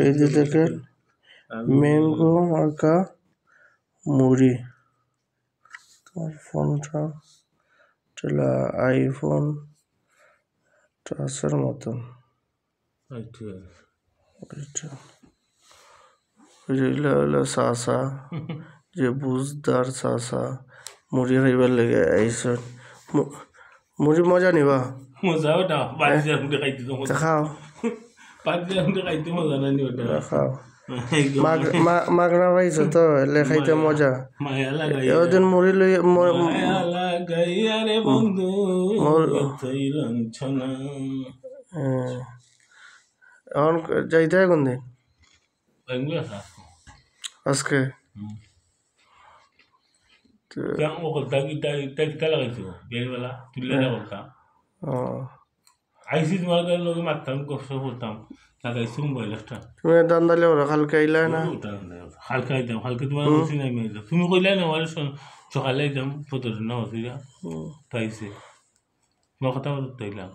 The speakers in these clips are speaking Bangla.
এই যে দেখেন ম্যাঙ্গো মার্কা মুড়ি। তোমার ফোনটা চলা আইফোন টাচের মতন। এগুলো হলো চাচা যে বুঝদার চাচা মুড়ি খাইবার লেগে আইসন। মুড়ি মজা নিবা খাও খাও মাগনা পাইছো তো এলে খাইতে মজা। এদিন মুড়ি লই এখন যাইতে কোন দিন আজকে তুমি দান্দালে ওরা কালকে আইলা না তুমি কইলা না সকালে যাম ফটো না পাইছে কথা বলতাইলাম।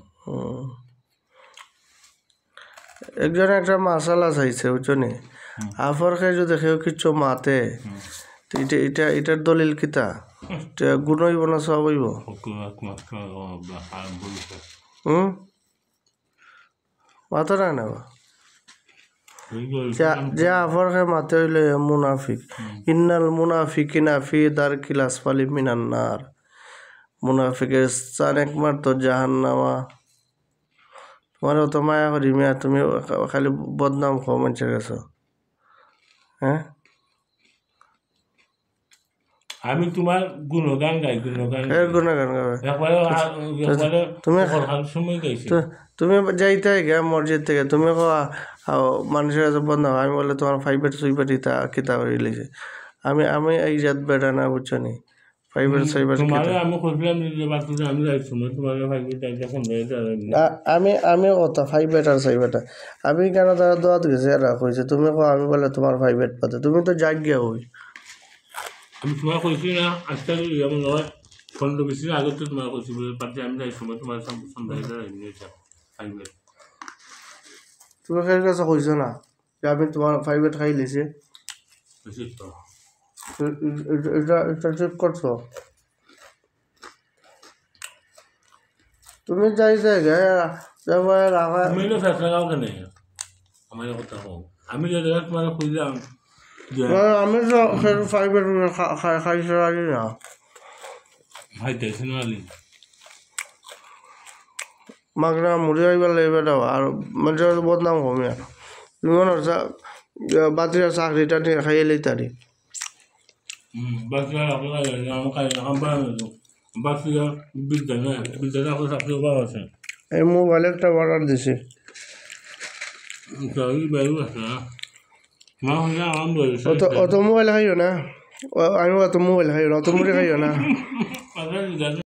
একজন একটা মাসালা চাইছে বুঝছনি আফর খাই যদি দেখেও কিছু মাতে এটার দলিল কিতা গুণ হইব না সব হইব মাথা না নেবা যে আফর খাই মাতে হইলে মুনাফিক। ইন্নাল মুনাফিকিনা ফি দারকিল আসফালি মিনান নার। মুনাফিকের স্থান একমাত্র জাহান্নামা। তোমার অত মায়া করি মিয়া তুমি খালি বদনাম খাও মানুষের কাছে। হ্যাঁ আমি তোমার গুণগান গাই গুণগান গাবে তুমি যাইতে গে মসজিদ থেকে তুমি মানুষের কাছে বদনাম। আমি বলে তোমার ফাইভের সুইপের কিতা করে লিছে। আমি এই জাত বেড়া না বুঝছো নি ফাইভের সুইপের আমি কথা ফাইভের আর সাইভেটা আমি কেন তারা দোয়াত গেছে এরা কইছে তুমি আমি বলে তোমার ফাইভের পাতে তুমি তো জাগিয়া হই। আমি তোমার কইছি না আজকে যেমন নয় ফোনটা বেশি আগে তো তোমার কইছি পাতে আমি যাই সময় তোমার তুমি কার কাছে কইছো না যে আমি তোমার ফাইভের খাই লিছি এটা ঠিক করছো তুমি যাই জায়গা আমি যে তোমার খুঁজলাম আমি তো ফাইভের খাইছে না খাইতেছি না মাগনা মুড়ি আইবার লাগবে দাও আর মানুষের বদনাম কমে তুমি মনে হচ্ছে বাতিরা চাকরিটা নিয়ে খাইয়ে লইতারি এই মোবাইলে একটা অর্ডার দিছি অত মোবাইল খাইও না আমি অত মোবাইল খাইও না অত মুড়ি খাইও না